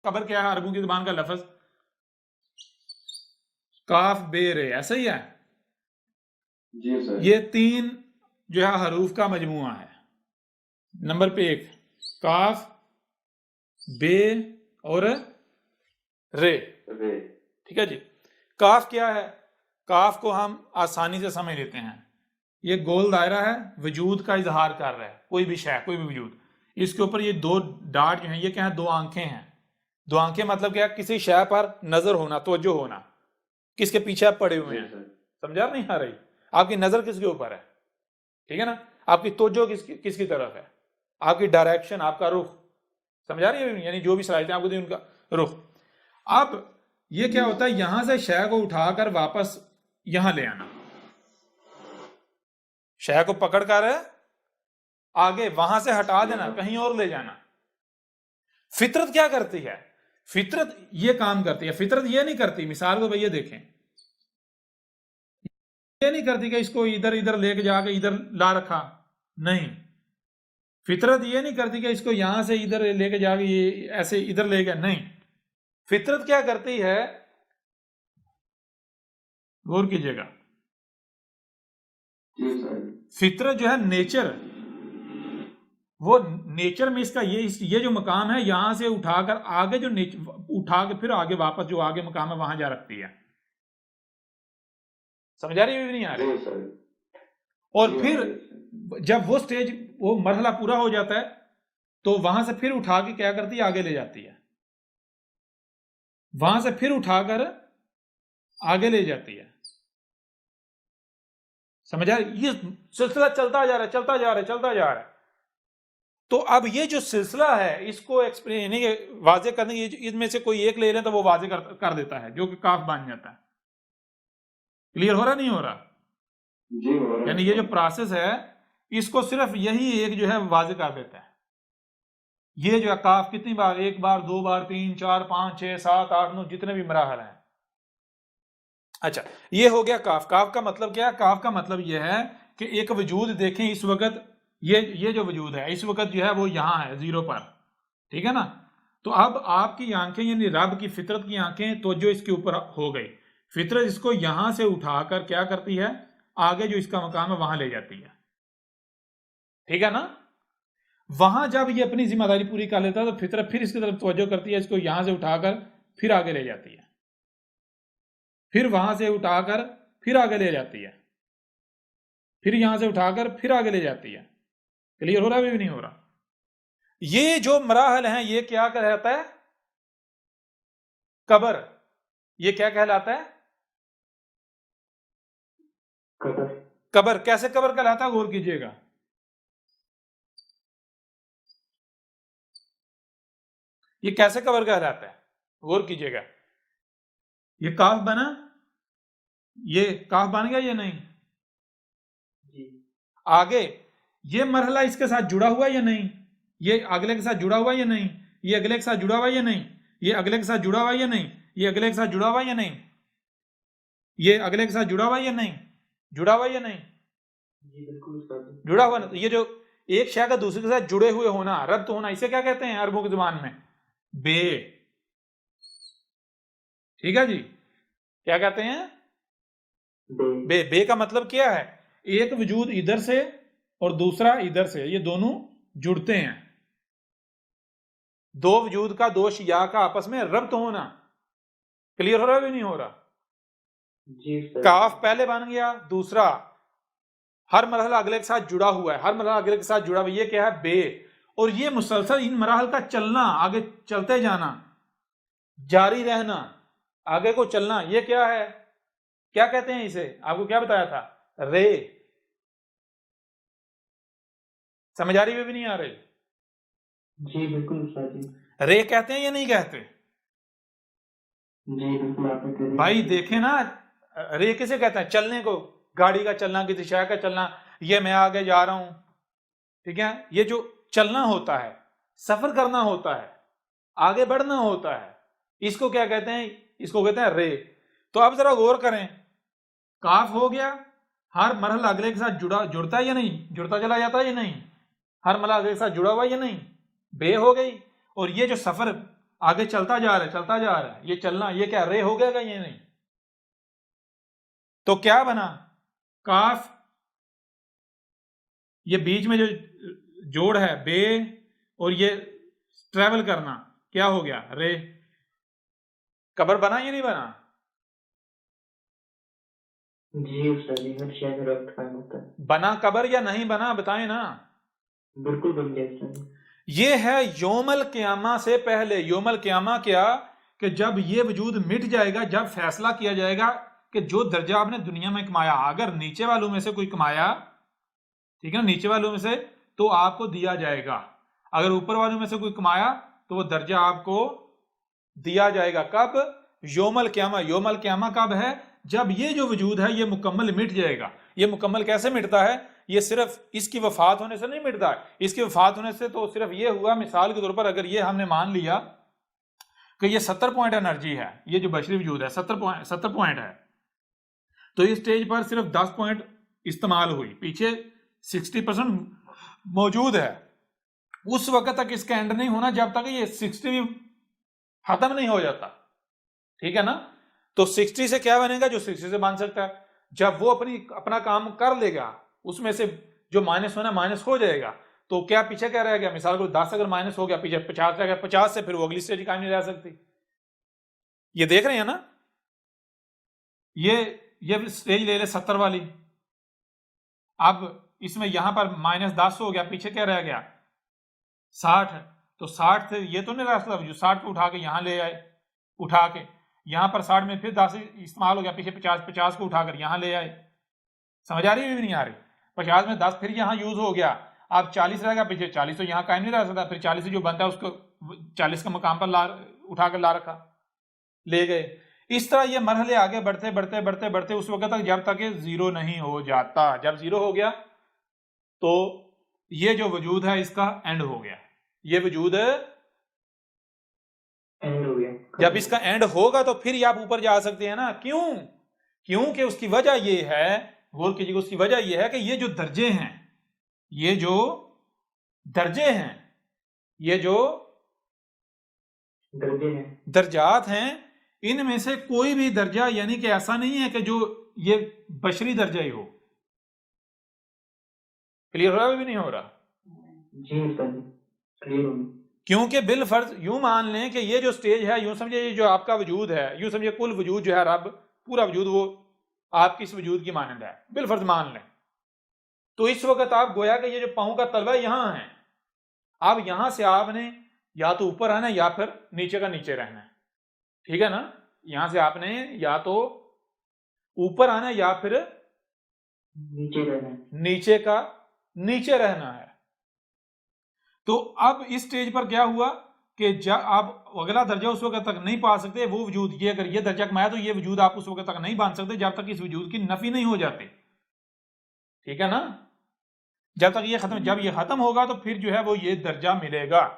قبر کیا ہے عربوں کی زبان کا لفظ؟ کاف بے رے، ایسا ہی ہے؟ جی سر. یہ 3 جو ہے حروف کا مجموعہ ہے. نمبر پہ 1 کاف بے اور رے. ٹھیک ہے جی. کاف کیا ہے؟ کاف کو ہم آسانی سے سمجھ لیتے ہیں، یہ گول دائرہ ہے، وجود کا اظہار کر رہا ہے، کوئی بھی شے، کوئی بھی وجود. اس کے اوپر یہ 2 ڈاٹ جو ہیں، یہ کیا ہیں؟ 2 آنکھیں ہیں. 2 آنکھیں مطلب کیا؟ کسی شے پر نظر ہونا، توجہ ہونا. کس کے پیچھے آپ پڑے ہوئے ہیں؟ سمجھا نہیں آ رہی؟ آپ کی نظر کس کے اوپر ہے؟ ٹھیک ہے نا. آپ کی توجہ کس کی طرف ہے؟ آپ کی ڈائریکشن، آپ کا رخ. سمجھا رہی ہے؟ یعنی جو بھی صلاحیتیں آپ کو دی ان کا رخ. اب یہ کیا ہوتا ہے؟ یہاں سے شے کو اٹھا کر واپس یہاں لے آنا، شے کو پکڑ کر آگے وہاں سے ہٹا دینا، کہیں اور لے جانا. فطرت کیا کرتی ہے؟ فطرت یہ کام کرتی ہے. فطرت یہ نہیں کرتی، مثال کو بھئی یہ دیکھیں، یہ نہیں کرتی کہ اس کو ادھر لے کے جا کے ادھر لا رکھا. نہیں، فطرت یہ نہیں کرتی کہ اس کو یہاں سے ادھر لے کے جا کے یہ ایسے ادھر لے گیا. نہیں، فطرت کیا کرتی ہے؟ غور کیجئے گا. فطرت جو ہے نیچر، وہ نیچر میں اس کا یہ جو مقام ہے، یہاں سے اٹھا کر آگے جو اٹھا کے پھر آگے واپس جو آگے مقام ہے وہاں جا رکھتی ہے. سمجھا رہی ہے بھی نہیں آ رہی؟ اور پھر جب وہ سٹیج، وہ مرحلہ پورا ہو جاتا ہے تو وہاں سے پھر اٹھا کے کیا کرتی ہے؟ آگے لے جاتی ہے. وہاں سے پھر اٹھا کر آگے لے جاتی ہے. سمجھا؟ یہ سلسلہ چلتا جا رہا ہے. تو اب یہ جو سلسلہ ہے، اس کو واضح کرنے کی، اس میں سے کوئی ایک لے لیں تو وہ واضح کر دیتا ہے، جو کہ کاف بن جاتا ہے. کلیئر ہو رہا نہیں ہو رہا؟ جی. یعنی یہ جو پروسیس ہے، اس کو صرف یہی ایک جو ہے واضح کر دیتا ہے. یہ جو ہے کاف کتنی بار؟ 1 بار، 2 بار، 3 4 5 6 7 8 9، جتنے بھی مراحل ہیں. اچھا، یہ ہو گیا کاف. کاف کا مطلب کیا ہے؟ کاف کا مطلب یہ ہے کہ ایک وجود دیکھیں اس وقت، یہ جو وجود ہے اس وقت جو ہے وہ یہاں ہے 0 پر. ٹھیک ہے نا. تو اب آپ کی آنکھیں، یعنی رب کی فطرت کی آنکھیں، توجہ اس کے اوپر ہو گئی. فطرت اس کو یہاں سے اٹھا کر کیا کرتی ہے؟ آگے جو اس کا مقام ہے وہاں لے جاتی ہے. ٹھیک ہے نا. وہاں جب یہ اپنی ذمہ داری پوری کر لیتا ہے تو فطرت پھر اس کی طرف توجہ کرتی ہے، اس کو یہاں سے اٹھا کر پھر آگے لے جاتی ہے، پھر وہاں سے اٹھا کر پھر آگے لے جاتی ہے، پھر یہاں سے اٹھا کر پھر آگے لے جاتی ہے. کلیئر ہو رہا بھی نہیں ہو رہا؟ یہ جو مراحل ہیں یہ کیا کہلاتا ہے؟ قبر. یہ کیا کہلاتا ہے؟ قبر. کیسے قبر کہلاتا ہے؟ غور کیجئے گا. یہ کیسے قبر کہلاتا ہے؟ غور کیجئے گا. یہ کاف بنا، یہ کاف بن گیا یا نہیں؟ آگے یہ مرحلہ اس کے ساتھ جڑا ہوا یا نہیں؟ یہ اگلے کے ساتھ جڑا ہوا یا نہیں؟ یہ اگلے کے ساتھ جڑا ہوا یا نہیں؟ یہ اگلے کے ساتھ جڑا ہوا یا نہیں؟ یہ اگلے کے ساتھ جڑا ہوا یا نہیں؟ یہ اگلے کے ساتھ جڑا ہوا یا نہیں؟ جڑا ہوا یا نہیں؟ جڑا ہوا. یہ جو ایک شے کا دوسرے کے ساتھ جڑے ہوئے ہونا، ربط ہونا، اسے کیا کہتے ہیں عربوں کی زبان میں؟ بے. ٹھیک ہے جی. کیا کہتے ہیں؟ بے. بے کا مطلب کیا ہے؟ ایک وجود ادھر سے اور دوسرا ادھر سے، یہ دونوں جڑتے ہیں. 2 وجود کا، 2 اشیاء کا آپس میں ربط ہونا. کلیئر ہو رہا ہے بھی نہیں ہو رہا؟ جی سر. کاف پہلے بن گیا، دوسرا ہر مرحلہ اگلے کے ساتھ جڑا ہوا ہے، ہر مرحلہ اگلے کے ساتھ جڑا ہوا ہے. یہ کیا ہے؟ بے. اور یہ مسلسل ان مراحل کا چلنا، آگے چلتے جانا، جاری رہنا، آگے کو چلنا، یہ کیا ہے؟ کیا کہتے ہیں اسے؟ آپ کو کیا بتایا تھا؟ رے. سمجھ آ رہی بھی نہیں آ رہی؟ جی بالکل. رے کہتے ہیں یا نہیں کہتے؟ جی بالکل. بھائی دیکھیں نا، رے کسے کہتے ہیں؟ چلنے کو، گاڑی کا چلنا، کسی شے کا چلنا. یہ میں آگے جا رہا ہوں، ٹھیک ہے، یہ جو چلنا ہوتا ہے، سفر کرنا ہوتا ہے، آگے بڑھنا ہوتا ہے، اس کو کیا کہتے ہیں؟ اس کو کہتے ہیں رے. تو اب ذرا غور کریں، کاف ہو گیا، ہر مرحلہ اگلے کے ساتھ جڑتا ہے یا نہیں؟ جڑتا چلا جاتا ہے یا نہیں؟ ہر مرحلہ اگلے کے ساتھ جڑا ہوا یا نہیں؟ بے ہو گئی. اور یہ جو سفر آگے چلتا جا رہا ہے یہ چلنا، یہ کیا رے ہو گیا گا؟ یہ نہیں. تو کیا بنا؟ کاف، یہ بیچ میں جو جوڑ ہے بے اور یہ ٹریول کرنا کیا ہو گیا؟ رے. قبر بنا یا نہیں بنا؟ جی استاد جی، ہر شے میں وقت قائم ہوتا ہے. بنا قبر یا نہیں بنا؟ بتائیں نا. بالکل بن گیا استاد جی. یہ ہے یوم القیامہ سے پہلے. یوم القیامہ کیا؟ کہ جب یہ وجود مٹ جائے گا، جب فیصلہ کیا جائے گا کہ جو درجہ آپ نے دنیا میں کمایا، اگر نیچے والوں میں سے کوئی کمایا، ٹھیک ہے نا، نیچے والوں میں سے، تو آپ کو دیا جائے گا. اگر اوپر والوں میں سے کوئی کمایا تو وہ درجہ آپ کو دیا جائے گا. کب؟ یوم القیامہ. یوم القیامہ کب ہے؟ جب یہ جو وجود ہے یہ مکمل مٹ جائے گا. یہ مکمل کیسے مٹتا ہے؟ یہ صرف اس کی وفات ہونے سے نہیں مٹتا ہے. اس کی وفات ہونے سے تو صرف یہ ہوا، مثال کے طور پر اگر یہ ہم نے مان لیا کہ یہ 70 پوائنٹ انرجی ہے، یہ جو بشری وجود ہے 70 پوائنٹ ہے، تو اس سٹیج پر صرف 10 پوائنٹ استعمال ہوئی، پیچھے 60% موجود ہے. اس وقت تک اس کا اینڈ نہیں ہونا جب تک یہ 60 بھی ختم نہیں ہو جاتا. ٹھیک ہے نا؟ تو 60 سے کیا بنے گا؟ جو 60 سے بن سکتا ہے. جب وہ اپنا کام کر لے گا، اس میں سے جو مائنس ہونا مائنس ہو جائے گا، تو کیا پیچھے کیا رہ گیا؟ مثال کو 10 اگر مائنس ہو گیا، پیچھے 50 رہ گیا. 50 سے پھر وہ اگلی سٹیج قائم نہیں رہ سکتی. یہ دیکھ رہے ہیں نا؟ یہ سٹیج لے لے 70 والی. اب اس میں یہاں پر -10 ہو گیا، پیچھے کیا رہ گیا؟ 60. تو 60 سے یہ تو نہیں رہ سکتا، جو 60 کو اٹھا کے یہاں لے آئے، اٹھا کے یہاں پر 60 میں پھر 10 استعمال ہو گیا، پیچھے 50 کو اٹھا کر یہاں لے آئے. سمجھ آ رہی ہے بھی نہیں آ رہی؟ 50 میں 10 پھر یہاں یوز ہو گیا، اب 40 رہ گیا، پیچھے 40 تو یہاں قائم نہیں رہ سکتا، پھر 40 سے جو بنتا ہے اس کو 40 کا مقام پر اٹھا کر لا رکھا، لے گئے. اس طرح یہ مرحلے آگے بڑھتے بڑھتے بڑھتے بڑھتے اس وقت تک جب تک یہ زیرو نہیں ہو جاتا. جب زیرو ہو گیا تو یہ جو وجود ہے اس کا اینڈ ہو گیا. یہ وجود اینڈ ہو گیا. جب اس کا اینڈ ہوگا تو پھر آپ اوپر جا سکتے ہیں نا. کیوں کہ اس کی وجہ یہ ہے، غور کیجیے، اس کی وجہ یہ ہے کہ یہ جو درجے ہیں، یہ جو درجے ہیں، یہ جو درجے ہیں، درجات ہیں، ان میں سے کوئی بھی درجہ یعنی کہ ایسا نہیں ہے کہ جو یہ بشری درجہ ہی ہو. کلیئر ہو رہا بھی نہیں ہو رہا؟ جی استاد جی کلیئر ہو گیا. کیونکہ بالفرض یوں مان لیں کہ یہ جو سٹیج ہے، یوں سمجھے یہ جو آپ کا وجود ہے، یوں سمجھے کل وجود جو ہے رب، پورا وجود وہ آپ کی اس وجود کی مانند ہے، بالفرض مان لیں. تو اس وقت آپ گویا کہ یہ جو پاؤں کا تلوا یہاں ہے، اب یہاں سے آپ نے یا تو اوپر آنا ہے یا پھر نیچے کا نیچے رہنا ہے. ٹھیک ہے نا؟ یہاں سے آپ نے یا تو اوپر آنا ہے یا پھر نیچے رہنا ہے. نیچے کا نیچے رہنا ہے. تو اب اس سٹیج پر کیا ہوا کہ جب آپ اگلا درجہ اس وقت تک نہیں پا سکتے، وہ وجود، یہ اگر یہ درجہ کمایا تو یہ وجود آپ اس وقت تک نہیں بان سکتے جب تک اس وجود کی نفی نہیں ہو جاتی. ٹھیک ہے نا؟ جب تک یہ ختم، جب یہ ختم ہوگا تو پھر جو ہے وہ یہ درجہ ملے گا.